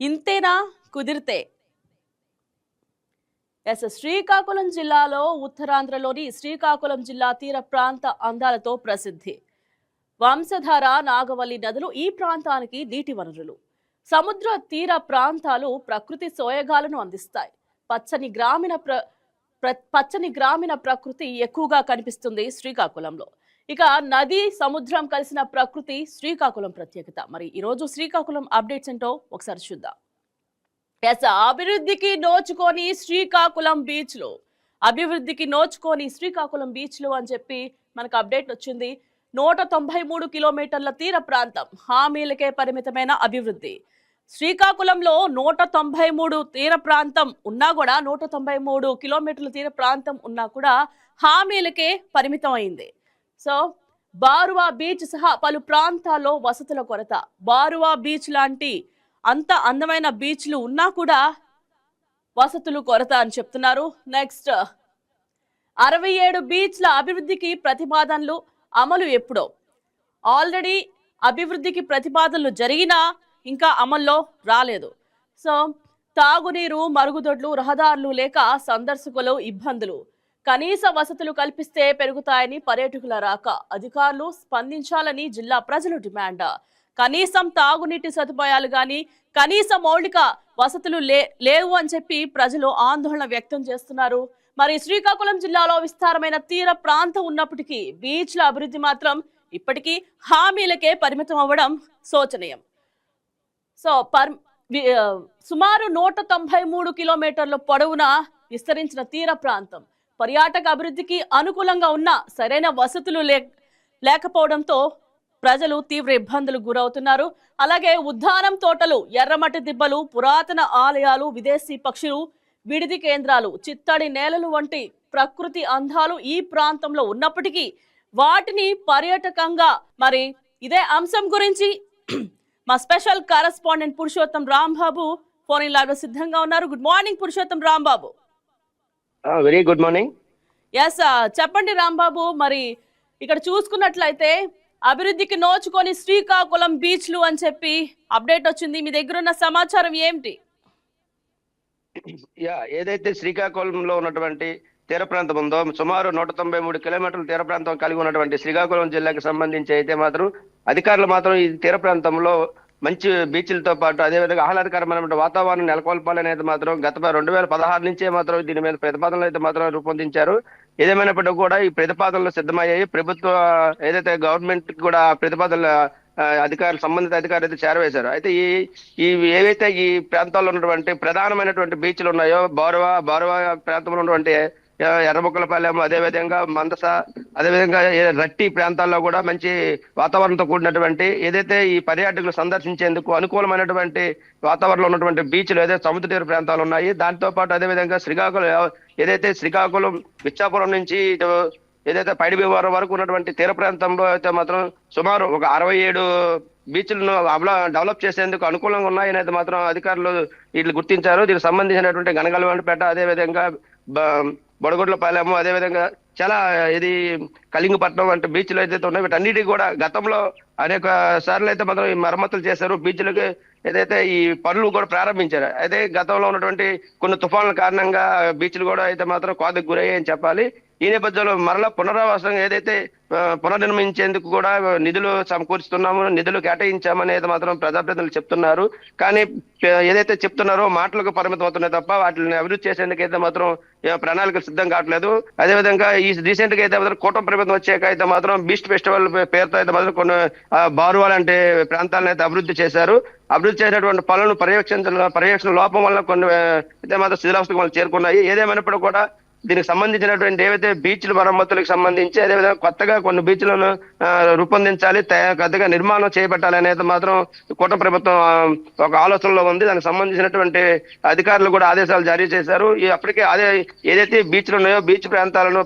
ఇంతేనా కుదిరితే. శ్రీకాకుళం జిల్లాలో ఉత్తరాంధ్రలోని శ్రీకాకుళం జిల్లా తీర ప్రాంత అందాలతో ప్రసిద్ధి. వంశధార, నాగవల్లి నదులు ఈ ప్రాంతానికి నీటి వనరులు. సముద్ర తీర ప్రాంతాలు ప్రకృతి సోయగాలను అందిస్తాయి. పచ్చని గ్రామీణ ప్రకృతి ఎక్కువగా కనిపిస్తుంది శ్రీకాకుళంలో. ఇక నది, సముద్రం కలిసిన ప్రకృతి శ్రీకాకుళం ప్రత్యేకత. మరి ఈరోజు శ్రీకాకుళం అప్డేట్స్ ఏంటో ఒకసారి చూద్దాం. అభివృద్ధికి నోచుకొని శ్రీకాకుళం బీచ్ లు అని చెప్పి మనకు అప్డేట్ వచ్చింది. 193 కిలోమీటర్ల తీర ప్రాంతం, హామీలకే పరిమితమైన అభివృద్ధి. శ్రీకాకుళంలో 193 తీర ప్రాంతం ఉన్నా కూడా 193 కిలోమీటర్ల తీర ప్రాంతం ఉన్నా కూడా హామీలకే పరిమితం అయింది. సో బారువా బీచ్ సహా పలు ప్రాంతాల్లో వసతుల కొరత. బారువా బీచ్ లాంటి అంత అందమైన బీచ్లు ఉన్నా కూడా వసతులు కొరత అని చెప్తున్నారు. నెక్స్ట్ 67 బీచ్ల అభివృద్ధికి ప్రతిపాదనలు అమలు ఎప్పుడో. ఆల్రెడీ అభివృద్ధికి ప్రతిపాదనలు జరిగినా ఇంకా అమల్లో రాలేదు. సో తాగునీరు, మరుగుదొడ్లు, రహదారులు లేక సందర్శకులు ఇబ్బందులు. కనీస వసతులు కల్పిస్తే పెరుగుతాయని పర్యాటకుల రాక. అధికారులు స్పందించాలని జిల్లా ప్రజలు డిమాండ్. కనీసం తాగునీటి సదుపాయాలు గాని, కనీస మౌలిక వసతులు లేవు అని చెప్పి ప్రజలు ఆందోళన వ్యక్తం చేస్తున్నారు. మరి శ్రీకాకుళం జిల్లాలో విస్తారమైన తీర ప్రాంతం ఉన్నప్పటికీ బీచ్ల అభివృద్ధి మాత్రం ఇప్పటికీ హామీలకే పరిమితం అవ్వడం శోచనీయం. సో సుమారు 193 కిలోమీటర్ల పొడవున విస్తరించిన తీర ప్రాంతం పర్యాటక అభివృద్ధికి అనుకూలంగా ఉన్న సరైన వసతులు లేకపోవడంతో ప్రజలు తీవ్ర ఇబ్బందులు గురవుతున్నారు. అలాగే ఉద్యానం తోటలు, ఎర్రమట్టి దిబ్బలు, పురాతన ఆలయాలు, విదేశీ పక్షులు, విడిది కేంద్రాలు, చిత్తడి నేలలు వంటి ప్రకృతి అందాలు ఈ ప్రాంతంలో ఉన్నప్పటికీ వాటిని పర్యాటకంగా మరి ఇదే అంశం గురించి మా special correspondent Purushottam Rambabu phone in live సిద్ధంగా ఉన్నారు. Good morning Purushottam Rambabu. Very good morning. చెప్పండి రాంబాబు, మరి ఇక్కడ చూసుకున్నట్లయితే అభివృద్ధికి నోచుకొని శ్రీకాకుళం బీచ్లు అని చెప్పి అప్డేట్ వచ్చింది. మీ దగ్గర ఉన్న సమాచారం ఏమిటి? ఏదైతే శ్రీకాకుళంలో ఉన్నటువంటి తీర ప్రాంతం ఉందో, సుమారు 193 కిలోమీటర్ల తీర ప్రాంతం కలిగి ఉన్నటువంటి శ్రీకాకుళం జిల్లాకి సంబంధించి అయితే మాత్రం అధికారులు మాత్రం ఈ తీర ప్రాంతంలో మంచి బీచ్లతో పాటు అదేవిధంగా ఆహ్లాదకరమైన వాతావరణం నెలకొల్పాలనేది మాత్రం గత 2016 నుంచే మాత్రం దీని మీద ప్రతిపాదనలు అయితే మాత్రం రూపొందించారు. ఏదేమైనప్పటికీ కూడా ఈ ప్రతిపాదనలు సిద్ధమయ్యాయి. ప్రభుత్వ ఏదైతే గవర్నమెంట్ కూడా ప్రతిపాదనలు సంబంధిత అధికారులు అయితే చేరవేశారు. అయితే ఈ ఏవైతే ఈ ప్రాంతాల్లో ఉన్నటువంటి ప్రధానమైనటువంటి బీచ్లు ఉన్నాయో, బారువా ప్రాంతంలో ఉన్నటువంటి ఎర్రముక్కలపాలెం, అదేవిధంగా మందస, అదేవిధంగా రట్టి ప్రాంతాల్లో కూడా మంచి వాతావరణంతో కూడినటువంటి ఏదైతే ఈ పర్యాటకులు సందర్శించేందుకు అనుకూలమైనటువంటి వాతావరణంలో ఉన్నటువంటి బీచ్లు ఏదైతే సముద్ర తీర ప్రాంతాలు ఉన్నాయి. దాంతో పాటు అదేవిధంగా శ్రీకాకుళం విచ్చాపురం నుంచి ఏదైతే పైడిభీమవరం వరకు ఉన్నటువంటి తీర ప్రాంతంలో అయితే మాత్రం సుమారు ఒక 67 బీచ్లను డెవలప్ చేసేందుకు అనుకూలంగా ఉన్నాయనేది మాత్రం అధికారులు వీళ్ళు గుర్తించారు. దీనికి సంబంధించినటువంటి గనగలవంటిపేట, అదేవిధంగా బొడగొడ్లపాలెము, అదేవిధంగా చాలా కళింగపట్నం వంటి బీచ్లు అయితే ఉన్నాయి. వీటన్నిటికీ కూడా గతంలో అనేక సార్లు అయితే మాత్రం ఈ మరమ్మతులు చేశారు. బీచ్లకి ఏదైతే ఈ పనులు కూడా ప్రారంభించారు. అయితే గతంలో ఉన్నటువంటి కొన్ని తుఫాన్ల కారణంగా బీచ్లు కూడా అయితే మాత్రం కోతకు గురయ్యాయని చెప్పాలి. ఈ నేపథ్యంలో మరలా పునరావాసం ఏదైతే పునర్నిర్మించేందుకు కూడా నిధులు సమకూరుస్తున్నాము, నిధులు కేటాయించామనేది మాత్రం ప్రజాప్రతినిధులు చెప్తున్నారు. కానీ ఏదైతే చెప్తున్నారో మాటలకు పరిమితం అవుతున్నాయి తప్ప వాటిని అభివృద్ధి చేసేందుకు అయితే మాత్రం ప్రణాళికలు సిద్ధం కావట్లేదు. అదేవిధంగా ఈ రీసెంట్ గా అయితే మాత్రం కూటమి ప్రభుత్వం వచ్చాక అయితే మాత్రం బీచ్ ఫెస్టివల్ పేరుతో అయితే మాత్రం కొన్ని బారువా లాంటి ప్రాంతాలను అయితే అభివృద్ధి చేశారు. అభివృద్ధి చేసినటువంటి పనులను పర్యవేక్షణ లోపం వల్ల కొన్ని అయితే మాత్రం శిథిలావస్థకు చేరుకున్నాయి. ఏదేమైనప్పుడు కూడా దీనికి సంబంధించినటువంటి ఏవైతే బీచ్ల మరమ్మతులకు సంబంధించి అదేవిధంగా కొత్తగా కొన్ని బీచ్లను రూపొందించాలి, కొత్తగా నిర్మాణం చేపట్టాలి అనేది మాత్రం కూటమి ప్రభుత్వం ఒక ఆలోచనలో ఉంది. దానికి సంబంధించినటువంటి అధికారులు కూడా ఆదేశాలు జారీ చేశారు. అప్పటికే ఏదైతే బీచ్లు ఉన్నాయో బీచ్ ప్రాంతాలను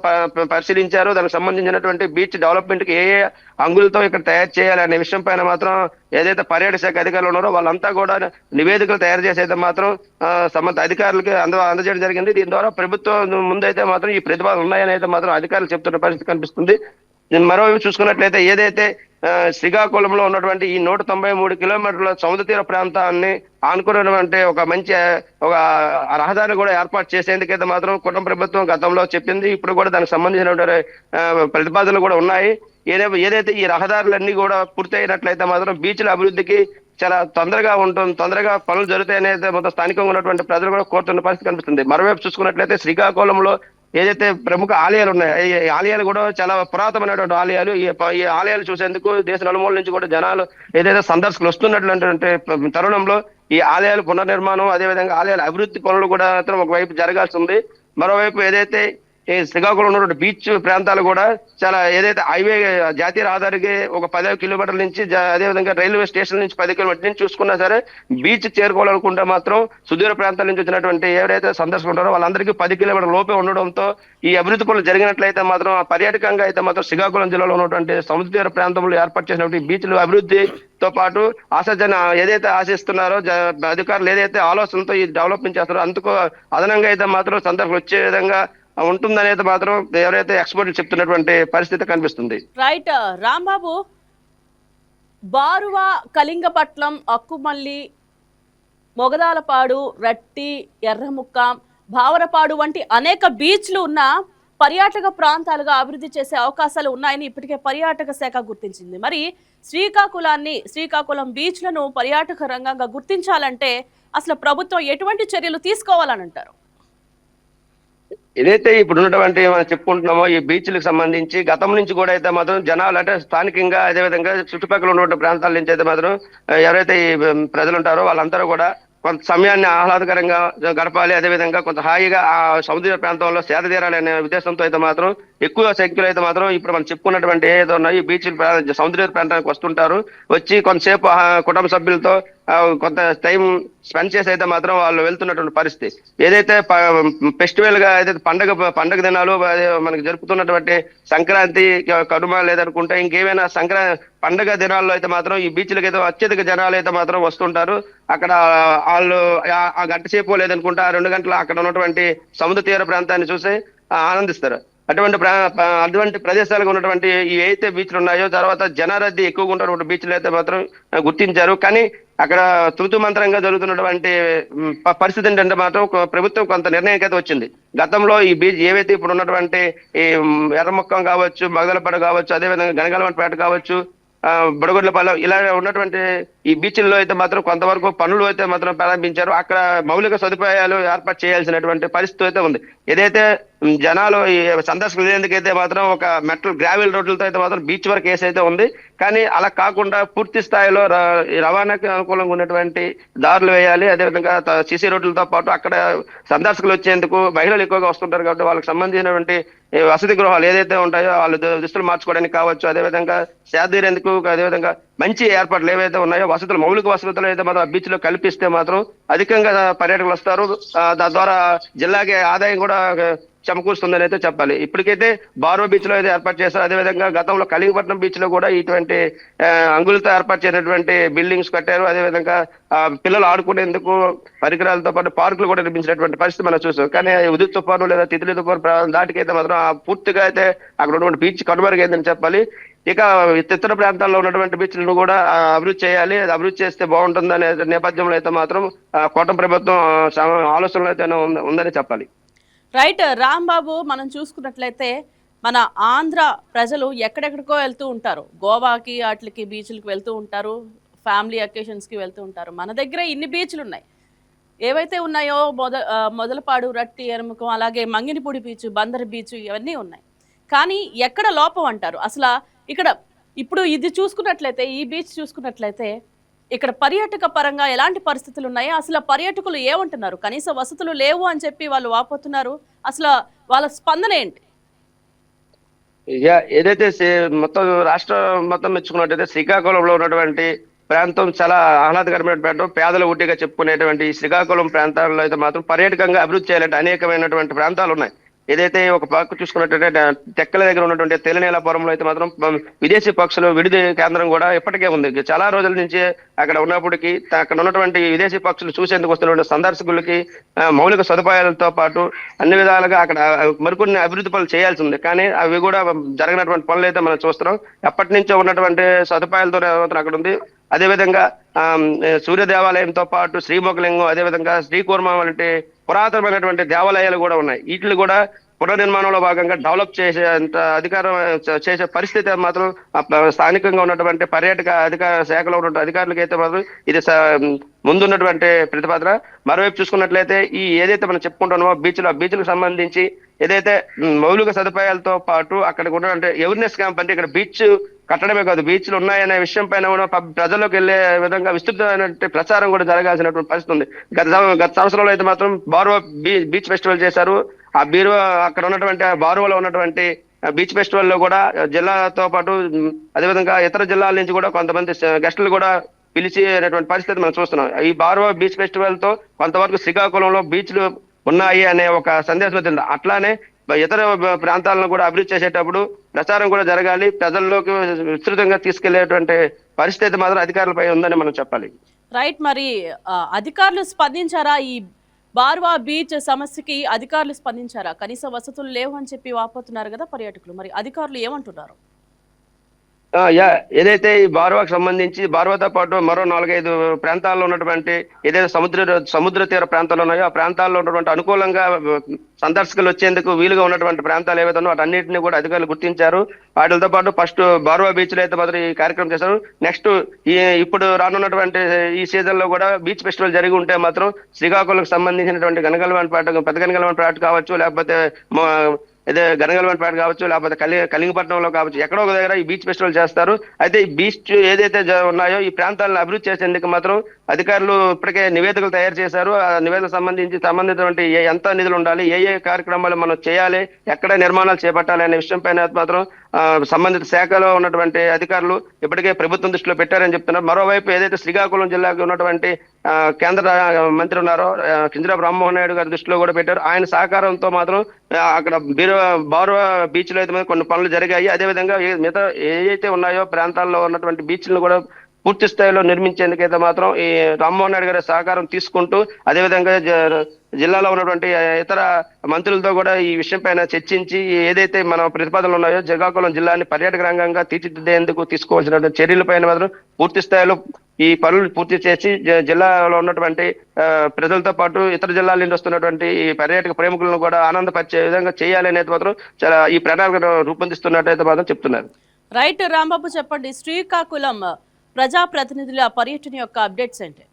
పరిశీలించారు. దానికి సంబంధించినటువంటి బీచ్ డెవలప్మెంట్ కి ఏ అంగులతో ఇక్కడ తయారు చేయాలనే విషయం పైన మాత్రం ఏదైతే పర్యాటక శాఖ అధికారులు ఉన్నారో వాళ్ళంతా కూడా నివేదికలు తయారు చేసేది మాత్రం సంబంధిత అధికారులకి అందజేయడం జరిగింది. దీని ద్వారా ప్రభుత్వం ముందైతే మాత్రం ఈ ప్రతిపాదనలు ఉన్నాయని అయితే మాత్రం అధికారులు చెప్తున్న పరిస్థితి కనిపిస్తుంది. మరోవైపు చూసుకున్నట్లయితే ఏదైతే శ్రీకాకుళంలో ఉన్నటువంటి ఈ 193 కిలోమీటర్ల సముద్ర తీర ప్రాంతాన్ని ఆనుకున్నటువంటి ఒక మంచి ఒక రహదారిని కూడా ఏర్పాటు చేసేందుకైతే మాత్రం కుటుంబ ప్రభుత్వం గతంలో చెప్పింది. ఇప్పుడు కూడా దానికి సంబంధించినటువంటి ప్రతిపాదనలు కూడా ఉన్నాయి. ఏదైతే ఈ రహదారులన్నీ కూడా పూర్తయినట్లయితే మాత్రం బీచ్ల అభివృద్ధికి చాలా తొందరగా పనులు జరుగుతాయనేది మొత్తం స్థానికంగా ఉన్నటువంటి ప్రజలు కూడా కోరుతున్న పరిస్థితి కనిపిస్తుంది. మరోవైపు చూసుకున్నట్లయితే శ్రీకాకుళంలో ఏదైతే ప్రముఖ ఆలయాలు ఉన్నాయో ఈ ఆలయాలు కూడా చాలా పురాతనమైనటువంటి ఆలయాలు. ఈ ఆలయాలు చూసేందుకు దేశ నలుమూల నుంచి కూడా జనాలు ఏదైతే సందర్శకులు వస్తున్నటువంటి తరుణంలో ఈ ఆలయాల పునర్నిర్మాణం, అదేవిధంగా ఆలయాల అభివృద్ధి పనులు కూడా మాత్రం ఒకవైపు జరగాల్సి ఉంది. మరోవైపు ఏదైతే ఈ శ్రీకాకుళం ఉన్నటువంటి బీచ్ ప్రాంతాలు కూడా చాలా ఏదైతే హైవే జాతీయ రహదారికి ఒక 10 కిలోమీటర్ల నుంచి అదేవిధంగా రైల్వే స్టేషన్ నుంచి 10 కిలోమీటర్ల నుంచి చూసుకున్నా సరే బీచ్ చేరుకోవాలనుకుంటే మాత్రం సుదూర ప్రాంతాల నుంచి వచ్చినటువంటి ఎవరైతే సందర్శకులు ఉంటారో వాళ్ళందరికీ 10 కిలోమీటర్ల లోపే ఉండడంతో ఈ అభివృద్ధి పనులు జరిగినట్లయితే మాత్రం పర్యాటకంగా అయితే మాత్రం శ్రీకాకుళం జిల్లాలో ఉన్నటువంటి సముద్ర తీర ప్రాంతంలో ఏర్పాటు చేసినటువంటి బీచ్లు అభివృద్ధితో పాటు ఏదైతే ఆశిస్తున్నారో అధికారులు ఏదైతే ఆలోచనతో ఈ డెవలప్మెంట్ చేస్తారో అందుకు అదనంగా అయితే మాత్రం సందర్శకులు వచ్చే విధంగా ఉంటుందనేది మాత్రం ఎవరైతే ఎక్స్పర్ట్లు చెప్తున్నటువంటి పరిస్థితి కనిపిస్తుంది. రైట్ రాంబాబు, బారువ, కళింగపట్నం, అక్కుమల్లి, మొగదాలపాడు, రట్టి, ఎర్రముక్క, భావరపాడు వంటి అనేక బీచ్లు ఉన్న పర్యాటక ప్రాంతాలుగా అభివృద్ధి చేసే అవకాశాలు ఉన్నాయని ఇప్పటికే పర్యాటక శాఖ గుర్తించింది. మరి శ్రీకాకుళం బీచ్లను పర్యాటక రంగంగా గుర్తించాలంటే అసలు ప్రభుత్వం ఎటువంటి చర్యలు తీసుకోవాలని అంటారు? ఏదైతే ఇప్పుడు ఉన్నటువంటి మనం చెప్పుకుంటున్నామో ఈ బీచ్లకు సంబంధించి గతం నుంచి కూడా అయితే మాత్రం జనాలు అంటే స్థానికంగా అదేవిధంగా చుట్టుపక్కల ఉన్నటువంటి ప్రాంతాల నుంచి అయితే మాత్రం ఎవరైతే ఈ ప్రజలు ఉంటారో వాళ్ళందరూ కూడా కొంత సమయాన్ని ఆహ్లాదకరంగా గడపాలి, అదేవిధంగా కొంత హాయిగా ఆ సముద్ర ప్రాంతంలో సేద తీరాలనే ఉద్దేశంతో అయితే మాత్రం ఎక్కువ సంఖ్యలో అయితే మాత్రం ఇప్పుడు మనం చెప్పుకున్నటువంటి ఏదైతే ఉన్నాయో ఈ బీచ్ సముద్ర ప్రాంతానికి వస్తుంటారు. వచ్చి కొంతసేపు కుటుంబ సభ్యులతో కొంత టైం స్పెండ్ చేసి అయితే మాత్రం వాళ్ళు వెళ్తున్నటువంటి పరిస్థితి. ఏదైతే ఫెస్టివల్ గా ఏదైతే పండగ దినాలు మనకి జరుపుతున్నటువంటి సంక్రాంతి, కనుమ లేదనుకుంటే ఇంకేమైనా పండగ దినాల్లో అయితే మాత్రం ఈ బీచ్లకి అయితే అత్యధిక జనాలు అయితే మాత్రం వస్తుంటారు. అక్కడ వాళ్ళు ఆ గంట సేపు లేదనుకుంటే ఆ 2 గంటలు అక్కడ ఉన్నటువంటి సముద్ర తీర ప్రాంతాన్ని చూసి ఆనందిస్తారు. అటువంటి ప్రదేశాలుగా ఉన్నటువంటి ఏవైతే బీచ్లు ఉన్నాయో తర్వాత జనరద్దీ ఎక్కువగా ఉన్నటువంటి బీచ్లు అయితే మాత్రం గుర్తించారు. కానీ అక్కడ తృతు మంత్రంగా జరుగుతున్నటువంటి పరిస్థితి ఏంటంటే మాత్రం ప్రభుత్వం కొంత నిర్ణయం అయితే వచ్చింది. గతంలో ఈ బీచ్ ఏవైతే ఇప్పుడు ఉన్నటువంటి ఈ ఎర్రముక్కం కావచ్చు, మగదలపడ కావచ్చు, అదేవిధంగా గనగలపేట కావచ్చు, బుడగొడ్లపాలెం ఇలా ఉన్నటువంటి ఈ బీచ్ల్లో అయితే మాత్రం కొంతవరకు పనులు అయితే మాత్రం ప్రారంభించారు. అక్కడ మౌలిక సదుపాయాలు ఏర్పాటు చేయాల్సినటువంటి పరిస్థితి అయితే ఉంది. ఏదైతే జనాలు ఈ సందర్శకులు లేందుకైతే మాత్రం ఒక మెటల్ గ్రావెల్ రోడ్లతో అయితే మాత్రం బీచ్ వరకు అయితే ఉంది. కానీ అలా కాకుండా పూర్తి స్థాయిలో రవాణాకి అనుకూలంగా ఉన్నటువంటి దారులు వేయాలి. అదేవిధంగా సిసి రోడ్లతో పాటు అక్కడ సందర్శకులు వచ్చేందుకు మహిళలు ఎక్కువగా వస్తుంటారు కాబట్టి వాళ్ళకి సంబంధించినటువంటి వసతి గృహాలు ఏదైతే ఉంటాయో వాళ్ళు దుస్తులు మార్చుకోవడానికి కావచ్చు, అదేవిధంగా సేదీరేందుకు, అదేవిధంగా మంచి ఏర్పాట్లు ఏవైతే ఉన్నాయో మౌలిక వసతులు అయితే మాత్రం బీచ్ లో కల్పిస్తే మాత్రం అధికంగా పర్యాటకులు వస్తారు. తద్వారా జిల్లాకి ఆదాయం కూడా సమకూరుస్తుందని అయితే చెప్పాలి. ఇప్పటికైతే బారో బీచ్ లో అయితే ఏర్పాటు చేస్తారు. అదేవిధంగా గతంలో కళింగపట్నం బీచ్ లో కూడా ఇటువంటి అంగులతో ఏర్పాటు చేసినటువంటి బిల్డింగ్స్ కట్టారు. అదేవిధంగా పిల్లలు ఆడుకునేందుకు పరికరాలతో పాటు పార్కులు కూడా నిర్మించినటువంటి పరిస్థితి మనం చూసాం. కానీ ఉదిత్ తుఫాను లేదా తిత్లీ తుఫాను దాటికైతే మాత్రం పూర్తిగా అయితే అక్కడ ఉన్నటువంటి బీచ్ కనుమరుగైందని చెప్పాలి. ఇక ఇతర ప్రాంతాల్లో ఉన్నటువంటి బీచ్లను కూడా అభివృద్ధి చేయాలి. అది అభివృద్ధి చేస్తే బాగుంటుందనే నేపథ్యంలో అయితే మాత్రం కూటమి ప్రభుత్వం ఆలోచనలు అయితే ఉందని చెప్పాలి. రైట్ రాంబాబు, మనం చూసుకున్నట్లయితే మన ఆంధ్ర ప్రజలు ఎక్కడెక్కడికో వెళ్తూ ఉంటారు. గోవాకి వాటికి బీచ్లకు వెళ్తూ ఉంటారు, ఫ్యామిలీ అకేషన్స్కి వెళ్తూ ఉంటారు. మన దగ్గర ఇన్ని బీచ్లు ఉన్నాయి. ఏవైతే ఉన్నాయో మొదలపాడు, రట్టి, ఎరుముఖం, అలాగే మంగినిపూడి బీచ్, బందర్ బీచ్ ఇవన్నీ ఉన్నాయి. కానీ ఎక్కడ లోపం అంటారు? అసలు ఇక్కడ ఇప్పుడు ఇది చూసుకున్నట్లయితే, ఈ బీచ్ చూసుకున్నట్లయితే ఇక్కడ పర్యాటక పరంగా ఎలాంటి పరిస్థితులు ఉన్నాయి? అసలు పర్యాటకులు ఏమంటున్నారు? కనీస వసతులు లేవు అని చెప్పి వాళ్ళు వాపోతున్నారు. అసలు వాళ్ళ స్పందన ఏంటి? ఏదైతే మొత్తం రాష్ట్రం మొత్తం మెచ్చుకున్నట్టయితే శ్రీకాకుళంలో ఉన్నటువంటి ప్రాంతం చాలా ఆహ్లాదకరమైన ప్రాంతం. పేదల ఊటిగా చెప్పుకునేటువంటి శ్రీకాకుళం ప్రాంతాల్లో అయితే మాత్రం పర్యాటకంగా అభివృద్ధి చేయాలంటే అనేకమైనటువంటి ప్రాంతాలు ఉన్నాయి. ఏదైతే ఒక పక్క చూసుకున్నట్టయితే తెక్కల దగ్గర ఉన్నటువంటి తెలనేలపురంలో అయితే మాత్రం విదేశీ పక్షులు విడిది కేంద్రం కూడా ఇప్పటికే ఉంది. చాలా రోజుల నుంచి అక్కడ ఉన్నప్పటికీ అక్కడ ఉన్నటువంటి విదేశీ పక్షులు చూసేందుకు వస్తున్నటువంటి సందర్శకులకి మౌలిక సదుపాయాలతో పాటు అన్ని విధాలుగా అక్కడ మరికొన్ని అభివృద్ధి పనులు చేయాల్సి ఉంది. కానీ అవి కూడా జరగనటువంటి పనులు అయితే మనం చూస్తున్నాం. ఎప్పటి నుంచో ఉన్నటువంటి సదుపాయాలతో అక్కడ ఉంది. అదేవిధంగా సూర్య దేవాలయంతో పాటు శ్రీమొగలింగం, అదేవిధంగా శ్రీకూర్మ వంటి పురాతనమైనటువంటి దేవాలయాలు కూడా ఉన్నాయి. వీటిని కూడా పునర్నిర్మాణంలో భాగంగా డెవలప్ చేసేంత అధికారం చేసే పరిస్థితి మాత్రం స్థానికంగా ఉన్నటువంటి పర్యాటక అధికార శాఖలో ఉన్న అధికారులకి అయితే మాత్రం ఇది ముందున్నటువంటి ప్రతిపాదన. మరోవైపు చూసుకున్నట్లయితే ఈ ఏదైతే మనం చెప్పుకుంటున్నామో బీచ్లకు సంబంధించి ఏదైతే మౌలిక సదుపాయాలతో పాటు అక్కడ ఉన్నటువంటి అవేర్నెస్ క్యాంప్, అంటే ఇక్కడ బీచ్ కట్టడమే కాదు, బీచ్లు ఉన్నాయనే విషయం పైన కూడా ప్రజల్లోకి వెళ్లే విధంగా విస్తృతమైన ప్రచారం కూడా జరగాల్సినటువంటి పరిస్థితి ఉంది. గత సంవత్సరంలో అయితే మాత్రం బార్వా బీచ్ ఫెస్టివల్ చేశారు. ఆ అక్కడ ఉన్నటువంటి బారువలో ఉన్నటువంటి బీచ్ ఫెస్టివల్ లో కూడా జిల్లాతో పాటు అదేవిధంగా ఇతర జిల్లాల నుంచి కూడా కొంతమంది గెస్టులు కూడా పిలిచేటువంటి పరిస్థితి మనం చూస్తున్నాం. ఈ బార్వా బీచ్ ఫెస్టివల్ తో కొంతవరకు శ్రీకాకుళంలో బీచ్లు ఉన్నాయి అనే ఒక సందేశం వచ్చింది. అట్లానే ఇతర ప్రాంతాలను కూడా అభివృద్ధి చేసేటప్పుడు ప్రచారం కూడా జరగాలి, ప్రజల్లోకి విస్తృతంగా తీసుకెళ్లేటువంటి పరిస్థితి మాత్రం అధికారులపై ఉందని మనం చెప్పాలి. రైట్. మరి అధికారులు స్పందించారా? ఈ బార్వా బీచ్ సమస్యకి అధికారులు స్పందించారా? కనీస వసతులు లేవు అని చెప్పి వాపోతున్నారు కదా పర్యాటకులు. మరి అధికారులు ఏమంటున్నారు? ఏదైతే ఈ బార్వాకు సంబంధించి బార్వాతో పాటు మరో 4-5 ప్రాంతాల్లో ఉన్నటువంటి ఏదైతే సముద్ర తీర ప్రాంతాలు ఉన్నాయో ఆ ప్రాంతాల్లో ఉన్నటువంటి అనుకూలంగా సందర్శకులు వచ్చేందుకు వీలుగా ఉన్నటువంటి ప్రాంతాలు ఏవైతే ఉన్నాయో వాటన్నిటిని కూడా అధికారులు గుర్తించారు. వాటితో పాటు ఫస్ట్ బార్వా బీచ్ లో అయితే మాత్రం ఈ కార్యక్రమం చేశారు. నెక్స్ట్ ఇప్పుడు రానున్నటువంటి ఈ సీజన్ లో కూడా బీచ్ ఫెస్టివల్ జరిగి ఉంటే మాత్రం శ్రీకాకుళంకి సంబంధించినటువంటి పెద్ద గనగలవన్పేట కావచ్చు, లేకపోతే అదే గనగలవన్పేట కావచ్చు, లేకపోతే కళింగపట్నంలో కావచ్చు, ఎక్కడో ఒక దగ్గర ఈ బీచ్ ఫెస్టివల్ చేస్తారు. అయితే ఈ బీచ్ ఏదైతే ఉన్నాయో ఈ ప్రాంతాలను అభివృద్ధి చేసేందుకు మాత్రం అధికారులు ఇప్పటికే నివేదికలు తయారు చేశారు. ఆ నివేదికకు సంబంధించినటువంటి ఎంత నిధులు ఉండాలి, ఏ కార్యక్రమాలు మనం చేయాలి, ఎక్కడ నిర్మాణాలు చేపట్టాలి అనే విషయం పైన మాత్రం సంబంధిత శాఖలో ఉన్నటువంటి అధికారులు ఇప్పటికే ప్రభుత్వం దృష్టిలో పెట్టారని చెప్తున్నారు. మరోవైపు ఏదైతే శ్రీకాకుళం జిల్లాకు ఉన్నటువంటి కేంద్ర మంత్రి ఉన్నారో కింజరాపు రామ్మోహన్ నాయుడు గారి దృష్టిలో కూడా పెట్టారు. ఆయన సహకారంతో మాత్రం అక్కడ బార్వా బీచ్ లో అయితే కొన్ని పనులు జరిగాయి. అదేవిధంగా మిగతా ఏదైతే ఉన్నాయో ప్రాంతాల్లో ఉన్నటువంటి బీచ్లను కూడా పూర్తి స్థాయిలో నిర్మించేందుకైతే మాత్రం ఈ రామ్మోహన్ నాయుడు గారి సహకారం తీసుకుంటూ అదేవిధంగా జిల్లాలో ఉన్నటువంటి ఇతర మంత్రులతో కూడా ఈ విషయం పైన చర్చించి ఏదైతే మన ప్రతిపాదనలు ఉన్నాయో శ్రీకాకుళం జిల్లాని పర్యాటక రంగంగా తీర్చిదిద్దేందుకు తీసుకోవాల్సిన చర్యలపైన మాత్రం పూర్తి స్థాయిలో ఈ పనులు పూర్తి చేసి జిల్లాలో ఉన్నటువంటి ప్రజలతో పాటు ఇతర జిల్లాల నుంచి వస్తున్నటువంటి ఈ పర్యాటక ప్రేమికులను కూడా ఆనందపరిచే విధంగా చేయాలనేది మాత్రం చాలా ఈ ప్రణాళిక రూపొందిస్తున్నట్టయితే మాత్రం చెప్తున్నారు. రైట్ రాంబాబు, చెప్పండి, శ్రీకాకుళం ప్రజాప్రతినిధుల పర్యటన యొక్క అప్డేట్స్ ఏంటి?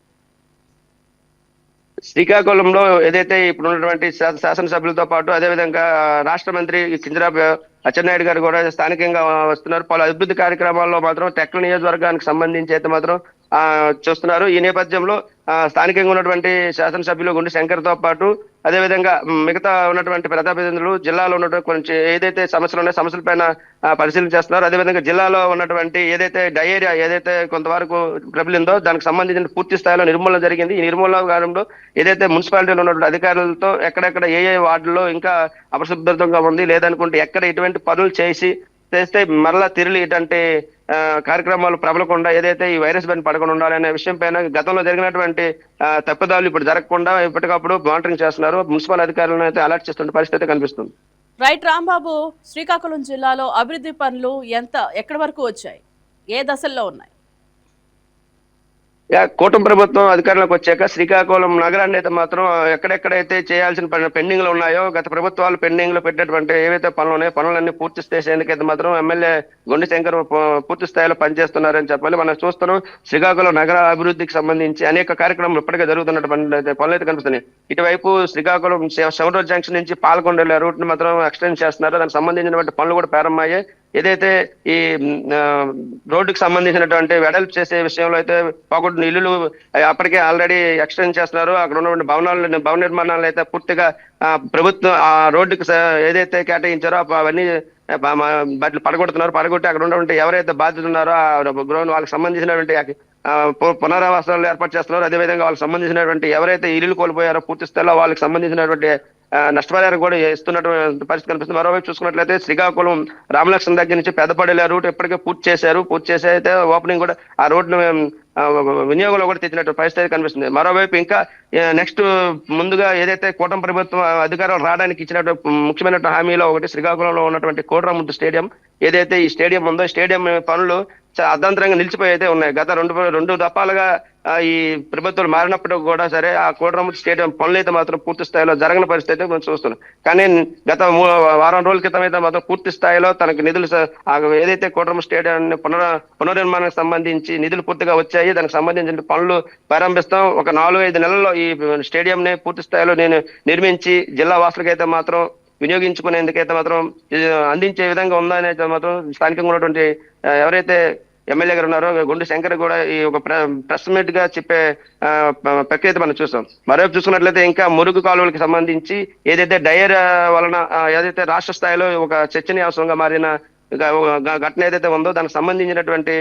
శ్రీకాకుళంలో ఏదైతే ఇప్పుడు ఉన్నటువంటి శాసనసభ్యులతో పాటు అదేవిధంగా రాష్ట్ర మంత్రి కింజరాపు అచ్చెన్నాయుడు గారు కూడా స్థానికంగా వస్తున్నారు. పలు అభివృద్ధి కార్యక్రమాల్లో మాత్రం టెక్కల నియోజకవర్గానికి సంబంధించి అయితే మాత్రం చూస్తున్నారు. ఈ నేపథ్యంలో స్థానికంగా ఉన్నటువంటి శాసనసభ్యులు గుండి శంకర్ తో పాటు అదేవిధంగా మిగతా ఉన్నటువంటి ప్రజాప్రతినిధులు జిల్లాలో ఉన్నటువంటి కొంచెం ఏదైతే సమస్యలు ఉన్నాయో సమస్యల పైన పరిశీలన చేస్తున్నారు. అదేవిధంగా జిల్లాలో ఉన్నటువంటి ఏదైతే డయేరియా ఏదైతే కొంతవరకు ప్రబలిందో దానికి సంబంధించిన పూర్తి స్థాయిలో నిర్మూలన జరిగింది. ఈ నిర్మూలన కాలంలో ఏదైతే మున్సిపాలిటీలో ఉన్నటువంటి అధికారులతో ఎక్కడెక్కడ ఏ వార్డుల్లో ఇంకా అపరిశుభ్రతంగా ఉంది లేదనుకుంటే ఎక్కడ ఎటువంటి పనులు చేస్తే మరలా తిరిగి ఇటువంటి కార్యక్రమాలు ప్రబలకుండా ఏదైతే ఈ వైరస్ పైన పడకుండా ఉండాలనే విషయం పైన గతంలో జరిగినటువంటి తప్పిదాలు ఇప్పుడు జరగకుండా ఎప్పటికప్పుడు మానిటరింగ్ చేస్తున్నారు. మున్సిపల్ అధికారులను అయితే అలర్ట్ చేస్తున్న పరిస్థితి కనిపిస్తుంది. రైట్ రాంబాబు, శ్రీకాకుళం జిల్లాలో అభివృద్ధి పనులు ఎక్కడి వరకు వచ్చాయి, ఏ దశల్లో ఉన్నాయి? కూటమి ప్రభుత్వం అధికారంలోకి వచ్చాక శ్రీకాకుళం నగరాన్ని అయితే మాత్రం ఎక్కడెక్కడైతే చేయాల్సిన పెండింగ్లు ఉన్నాయో గత ప్రభుత్వాలు పెండింగ్ లో పెట్టినటువంటి ఏవైతే పనులు ఉన్నాయో పనులన్నీ పూర్తి చేసేందుకైతే మాత్రం ఎమ్మెల్యే గుండి శంకర్ పూర్తి స్థాయిలో పనిచేస్తున్నారని చెప్పాలి. మనం చూస్తున్నాం శ్రీకాకుళం నగర అభివృద్ధికి సంబంధించి అనేక కార్యక్రమాలు ఇప్పటికే జరుగుతున్నటువంటి పనులు అయితే కనిపిస్తున్నాయి. ఇటువైపు శ్రీకాకుళం సెవెంట్రోడ్ జంక్షన్ నుంచి పాల్గొండ రూట్ ని మాత్రం ఎక్స్టెండ్ చేస్తున్నారు. దానికి సంబంధించినటువంటి పనులు కూడా ప్రారంభమయ్యాయి. ఏదైతే ఈ రోడ్డుకి సంబంధించినటువంటి వెడల్పు చేసే విషయంలో అయితే పోగొట్టిన ఇల్లులు అప్పటికే ఆల్రెడీ ఎక్స్టెండ్ చేస్తున్నారు. అక్కడ ఉన్నటువంటి భవన నిర్మాణాలు అయితే పూర్తిగా ప్రభుత్వం ఆ రోడ్డుకి ఏదైతే కేటాయించారో అవన్నీ బట్లు పడగొట్టి అక్కడ ఉన్నటువంటి ఎవరైతే బాధ్యత ఉన్నారో ఆ గ్రౌండ్ వాళ్ళకి సంబంధించినటువంటి పునరావాసాలు ఏర్పాటు చేస్తున్నారు. అదేవిధంగా వాళ్ళకి సంబంధించినటువంటి ఎవరైతే ఇల్లు కోల్పోయారో పూర్తి స్థాయిలో వాళ్ళకి సంబంధించినటువంటి నష్టపరిహారం కూడా ఇస్తున్నటువంటి పరిస్థితి కనిపిస్తుంది. మరోవైపు చూసుకున్నట్లయితే శ్రీకాకుళం రామలక్ష్మణ్ దగ్గర నుంచి పెద్దపల్లి రూట్ ఇప్పటికే పూర్తి చేసి అయితే ఓపెనింగ్ కూడా ఆ రోడ్ను వినియోగంలో కూడా తెచ్చినట్టు పరిస్థితి కనిపిస్తుంది. మరోవైపు ఇంకా నెక్స్ట్ ముందుగా ఏదైతే కూటమి ప్రభుత్వం అధికారం రావడానికి ఇచ్చినటువంటి ముఖ్యమైన హామీలో ఒకటి శ్రీకాకుళంలో ఉన్నటువంటి కోట్రాముద్దు స్టేడియం. ఏదైతే ఈ స్టేడియం ఉందో స్టేడియం పనులు అర్ధాంతరంగా నిలిచిపోయి అయితే ఉన్నాయి. గత రెండు దఫాలుగా ఈ ప్రభుత్వాలు మారినప్పుడు కూడా సరే ఆ కోటరాముద్దు స్టేడియం పనులు అయితే మాత్రం పూర్తి స్థాయిలో జరగని పరిస్థితి మనం చూస్తున్నాం. కానీ గత వారం రోజుల క్రితం అయితే మాత్రం పూర్తి స్థాయిలో తనకు నిధులు ఏదైతే కోటరాముద్దు స్టేడియాన్ని పునర్నిర్మాణానికి సంబంధించి నిధులు పూర్తిగా వచ్చాయి. దానికి సంబంధించిన పనులు ప్రారంభిస్తాం. ఒక 4-5 నెలల్లో ఈ స్టేడియం ని పూర్తి స్థాయిలో నేను నిర్మించి జిల్లా వాసులకైతే మాత్రం వినియోగించుకునేందుకైతే మాత్రం అందించే విధంగా ఉందని అయితే మాత్రం స్థానికంగా ఉన్నటువంటి ఎవరైతే ఎమ్మెల్యే గారు ఉన్నారో గుండు శంకర్ కూడా ఈ ఒక ప్రెస్ మీట్ గా చెప్పే ప్రక్రియ మనం చూస్తాం. మరోవైపు చూసుకున్నట్లయితే ఇంకా మురుగు కాలువలకు సంబంధించి ఏదైతే డయర్ వలన ఏదైతే రాష్ట్ర స్థాయిలో ఒక చర్చనీయాంశంగా మారిన ఘటన ఏదైతే ఉందో దానికి సంబంధించినటువంటి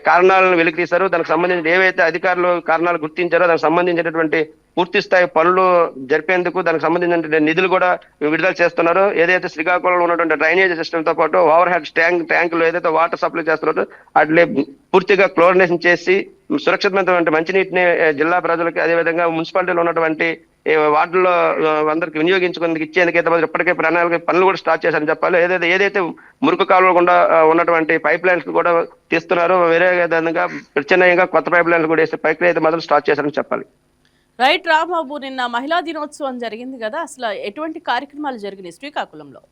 కారణాలను వెలికితీశారు. దానికి సంబంధించిన ఏవైతే అధికారులు కారణాలు గుర్తించారో దానికి సంబంధించినటువంటి పూర్తి స్థాయి పనులు జరిపేందుకు దానికి సంబంధించిన నిధులు కూడా విడుదల చేస్తున్నారు. ఏదైతే శ్రీకాకుళంలో ఉన్నటువంటి డ్రైనేజ్ సిస్టమ్ తో పాటు ఓవర్ హెడ్ ట్యాంకులు ఏదైతే వాటర్ సప్లై చేస్తున్నారో వాటిని పూర్తిగా క్లోరినేషన్ చేసి సురక్షితమైనటువంటి మంచినీటిని జిల్లా ప్రజలకి అదేవిధంగా మున్సిపాలిటీలో ఉన్నటువంటి వార్డుల్లో అందరికి వినియోగించుకునేందుకు ఇచ్చేందుకైతే ఇప్పటికే ప్రణాళిక పనులు కూడా స్టార్ట్ చేశారని చెప్పాలి. ఏదైతే మురుకు కాలువలు గుండా ఉన్నటువంటి పైప్ లైన్స్ కూడా తీస్తున్నారు. వేరే విధంగా ప్రత్యామ్నాయంగా కొత్త పైప్ లైన్స్ కూడా వేసే ప్రక్రియ అయితే మాత్రం స్టార్ట్ చేశారని చెప్పాలి. రైట్ రాంబాబు, నిన్న మహిళా దినోత్సవం జరిగింది కదా, అసలు ఎటువంటి కార్యక్రమాలు జరిగినాయి శ్రీకాకుళంలో?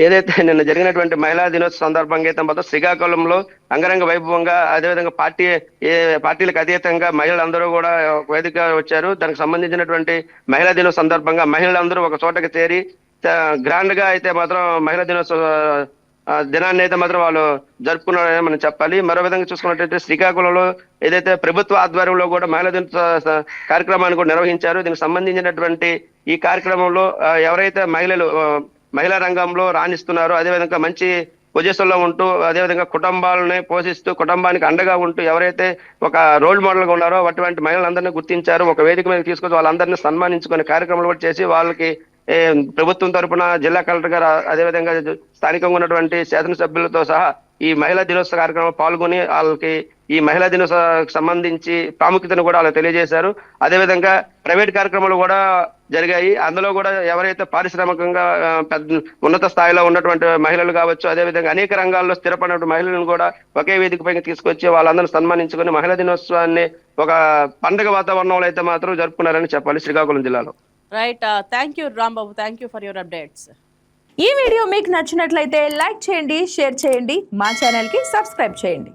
ఏదైతే నిన్న జరిగినటువంటి మహిళా దినోత్సవ సందర్భంగా అయితే మాత్రం శ్రీకాకుళంలో అంగరంగ వైభవంగా అదేవిధంగా పార్టీలకు అతీతంగా మహిళలందరూ కూడా వేదికగా వచ్చారు. దానికి సంబంధించినటువంటి మహిళా దినోత్సవ సందర్భంగా మహిళలందరూ ఒక చోటకి చేరి గ్రాండ్ గా అయితే మాత్రం మహిళా దినోత్సవ దినాన్ని అయితే మాత్రం వాళ్ళు జరుపుకున్నారని మనం చెప్పాలి. మరో విధంగా చూసుకున్నట్టయితే శ్రీకాకుళంలో ఏదైతే ప్రభుత్వ ఆధ్వర్యంలో కూడా మహిళా దినోత్సవ కార్యక్రమాన్ని కూడా నిర్వహించారు. దీనికి సంబంధించినటువంటి ఈ కార్యక్రమంలో ఎవరైతే మహిళా రంగంలో రాణిస్తున్నారో అదేవిధంగా మంచి పొజిషన్ లో ఉంటూ అదేవిధంగా కుటుంబాలని పోషిస్తూ కుటుంబానికి అండగా ఉంటూ ఎవరైతే ఒక రోల్ మోడల్ గా ఉన్నారో అటువంటి మహిళలందరినీ గుర్తించారు. ఒక వేదిక మీద తీసుకొచ్చి వాళ్ళందరినీ సన్మానించుకునే కార్యక్రమాలు కూడా చేసి వాళ్ళకి ప్రభుత్వం తరపున జిల్లా కలెక్టర్ గారు అదేవిధంగా స్థానికంగా ఉన్నటువంటి శాసనసభ్యులతో సహా ఈ మహిళా దినోత్సవ కార్యక్రమంలో పాల్గొని వాళ్ళకి ఈ మహిళా దినోత్సవానికి సంబంధించి ప్రాముఖ్యతను కూడా వాళ్ళు తెలియజేశారు. అదేవిధంగా ప్రైవేట్ కార్యక్రమాలు కూడా జరిగాయి. అందులో కూడా ఎవరైతే పారిశ్రామికంగా ఉన్నత స్థాయిలో ఉన్నటువంటి మహిళలు కావచ్చు అదేవిధంగా అనేక రంగాల్లో స్థిరపడినటువంటి మహిళలను కూడా ఒకే వేదిక పైకి తీసుకొచ్చి వాళ్ళందరూ సన్మానించుకొని మహిళా దినోత్సవాన్ని ఒక పండుగ వాతావరణంలో అయితే మాత్రం జరుపుకున్నారని చెప్పాలి శ్రీకాకుళం జిల్లాలో. Right, thank you Rambabu, thank you for your updates. ఈ వీడియో మీకు నచ్చినట్లయితే లైక్ చేయండి, షేర్ చేయండి, మా ఛానల్కి సబ్స్క్రైబ్ చేయండి.